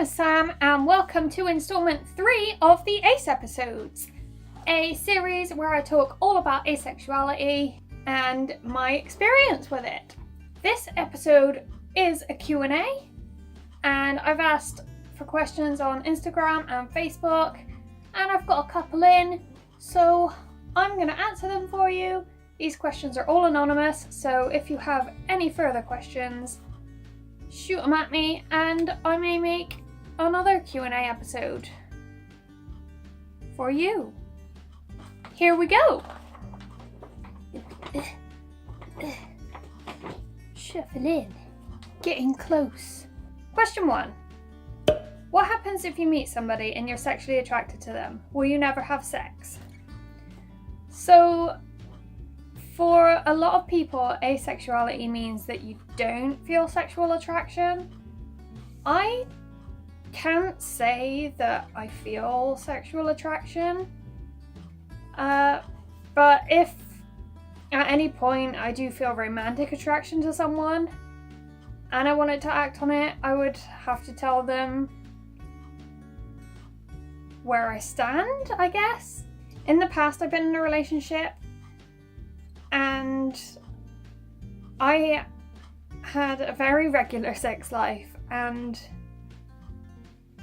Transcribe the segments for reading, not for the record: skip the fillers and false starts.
name is Sam and welcome to installment 3 of the Ace episodes, a series where I talk all about asexuality and my experience with it. This episode is a Q&A and I've asked for questions on Instagram and Facebook and I've got a couple in, so I'm going to answer them for you. These questions are all anonymous, so if you have any further questions, shoot them at me and I may make another Q&A episode for you. Here we go. Shuffle in. Getting close. Question 1. What happens if you meet somebody and you're sexually attracted to them? Will you never have sex? So, for a lot of people, asexuality means that you don't feel sexual attraction. I can't say that I feel sexual attraction, but if at any point I do feel romantic attraction to someone and I wanted to act on it, I would have to tell them where I stand, I guess. In the past, I've been in a relationship and I had a very regular sex life, and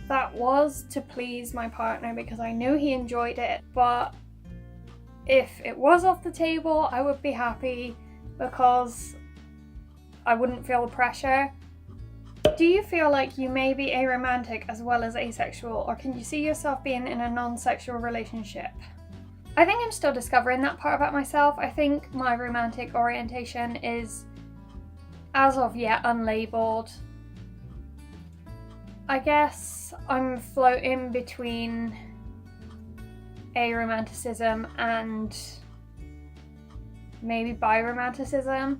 that was to please my partner because I knew he enjoyed it. But if it was off the table, I would be happy because I wouldn't feel the pressure. Do you feel like you may be aromantic as well as asexual, or can you see yourself being in a non-sexual relationship? I think I'm still discovering that part about myself. I think my romantic orientation is, as of yet, unlabeled. I guess I'm floating between aromanticism and maybe biromanticism.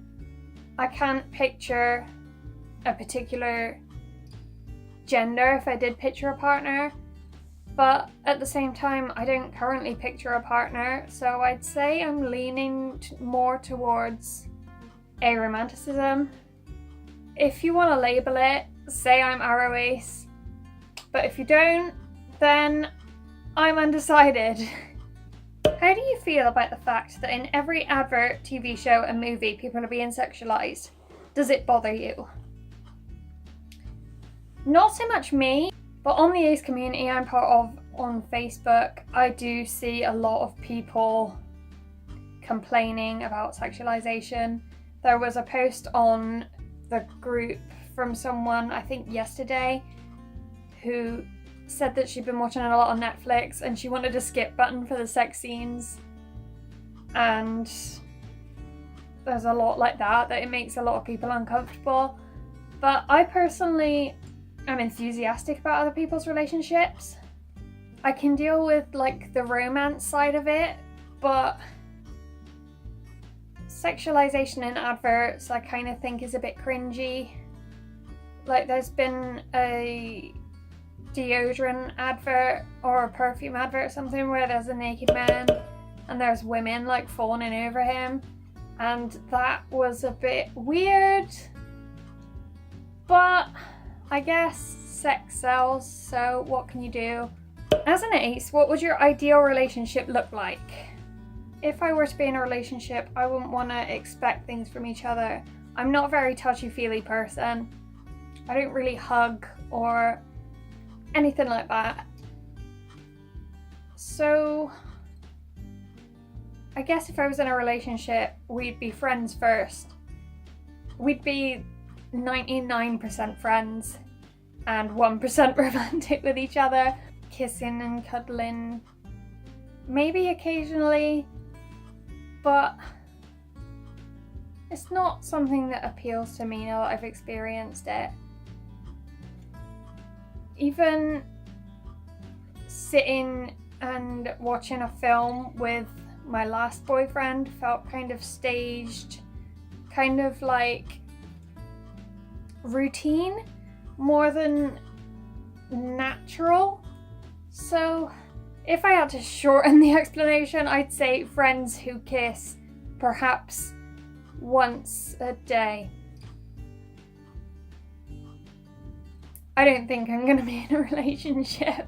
I can't picture a particular gender if I did picture a partner. But at the same time, I don't currently picture a partner, so I'd say I'm leaning more towards aromanticism. If you want to label it, say I'm aroace. But if you don't, then I'm undecided. How do you feel about the fact that in every advert, TV show and movie, people are being sexualized? Does it bother you? Not so much me. But on the ace community I'm part of on Facebook, I do see a lot of people complaining about sexualization. There was a post on the group from someone, I think yesterday, who said that she'd been watching a lot on Netflix and she wanted a skip button for the sex scenes. And there's a lot like that it makes a lot of people uncomfortable. But I personally, I'm enthusiastic about other people's relationships. I can deal with like the romance side of it, but sexualization in adverts I kind of think is a bit cringy. Like there's been a deodorant advert or a perfume advert or something where there's a naked man and there's women like fawning over him, and that was a bit weird. But I guess sex sells, so what can you do? As an ace, what would your ideal relationship look like? If I were to be in a relationship, I wouldn't want to expect things from each other. I'm not a very touchy-feely person. I don't really hug or anything like that. So I guess if I was in a relationship, we'd be friends first. We'd be 99% friends and 1% romantic with each other, kissing and cuddling, maybe occasionally, but it's not something that appeals to me now that I've experienced it. Even sitting and watching a film with my last boyfriend felt kind of staged, kind of like routine more than natural. So if I had to shorten the explanation, I'd say friends who kiss perhaps once a day. I don't think I'm gonna be in a relationship.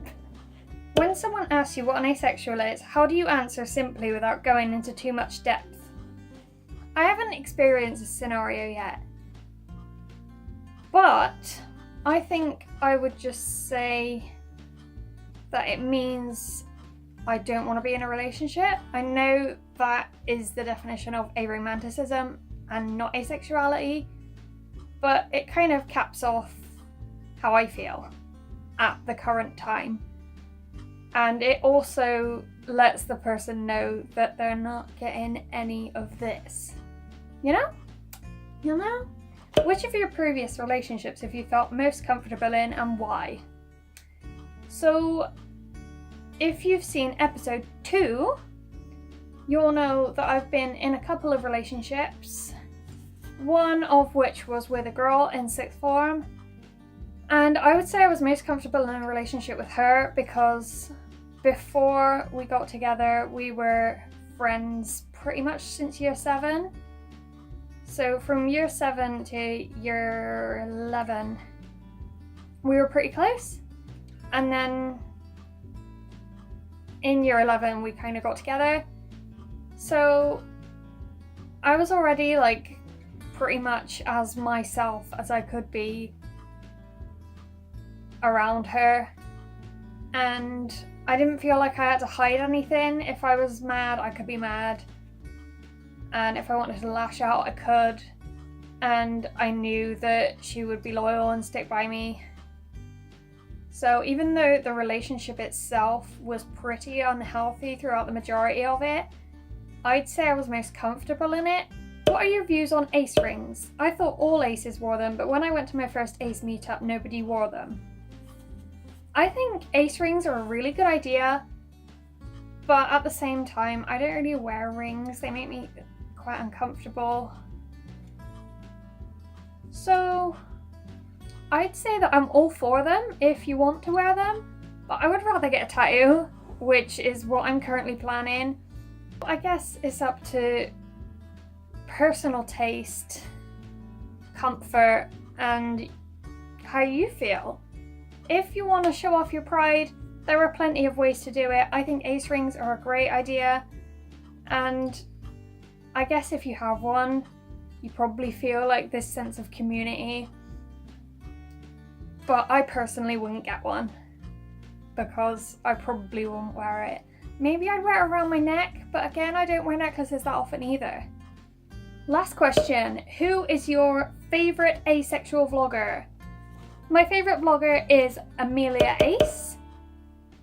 When someone asks you what an asexual is, how do you answer simply without going into too much depth? I haven't experienced this scenario yet, but I think I would just say that it means I don't want to be in a relationship. I know that is the definition of aromanticism and not asexuality, but it kind of caps off how I feel at the current time. And it also lets the person know that they're not getting any of this. You know? You know? Which of your previous relationships have you felt most comfortable in and why? So, if you've seen episode 2, you'll know that I've been in a couple of relationships, one of which was with a girl in 6th form, and I would say I was most comfortable in a relationship with her because before we got together we were friends pretty much since year 7. So from year 7 to year 11 we were pretty close, and then in year 11 we kind of got together. So I was already like pretty much as myself as I could be around her, and I didn't feel like I had to hide anything. If I was mad, I could be mad, and if I wanted to lash out, I could, and I knew that she would be loyal and stick by me. So even though the relationship itself was pretty unhealthy throughout the majority of it, I'd say I was most comfortable in it. What are your views on ace rings? I thought all aces wore them, but when I went to my first ace meetup, nobody wore them. I think ace rings are a really good idea, but at the same time, I don't really wear rings. They make me quite uncomfortable. So I'd say that I'm all for them if you want to wear them, but I would rather get a tattoo, which is what I'm currently planning. I guess it's up to personal taste, comfort, and how you feel. If you want to show off your pride, there are plenty of ways to do it. I think ace rings are a great idea, and I guess if you have one, you probably feel like this sense of community. But I personally wouldn't get one because I probably wouldn't wear it. Maybe I'd wear it around my neck, but again, I don't wear necklaces that often either. Last question, who is your favourite asexual vlogger? My favourite vlogger is Amelia Ace.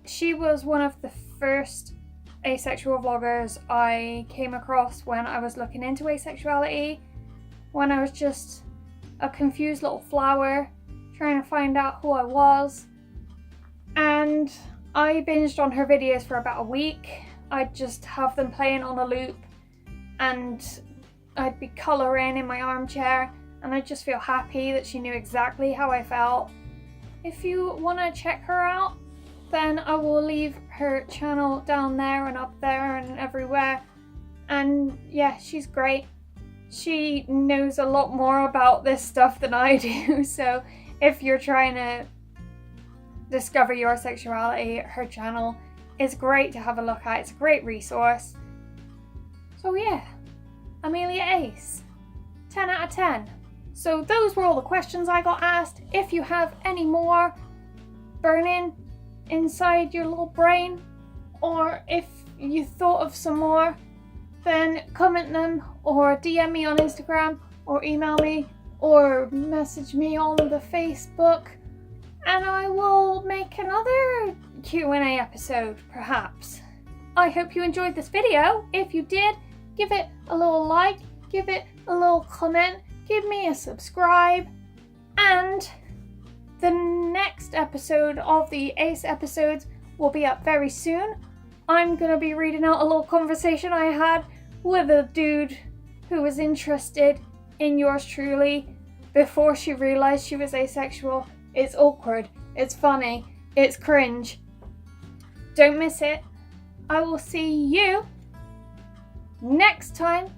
She was one of the first asexual vloggers I came across when I was looking into asexuality, when I was just a confused little flower trying to find out who I was. And I binged on her videos for about a week. I'd just have them playing on a loop and I'd be colouring in my armchair, and I'd just feel happy that she knew exactly how I felt. If you want to check her out, then I will leave her channel down there and up there and everywhere. And yeah, she's great. She knows a lot more about this stuff than I do, so if you're trying to discover your sexuality, her channel is great to have a look at. It's a great resource. So yeah, Amelia Ace, 10 out of 10. So those were all the questions I got asked. If you have any more burning inside your little brain, or if you thought of some more, then comment them or DM me on Instagram or email me or message me on the Facebook, and I will make another Q&A episode perhaps. I hope you enjoyed this video. If you did, give it a little like, give it a little comment, give me a subscribe, and the next episode of the Ace episodes will be up very soon. I'm going to be reading out a little conversation I had with a dude who was interested in yours truly before she realised she was asexual. It's awkward, it's funny, it's cringe. Don't miss it. I will see you next time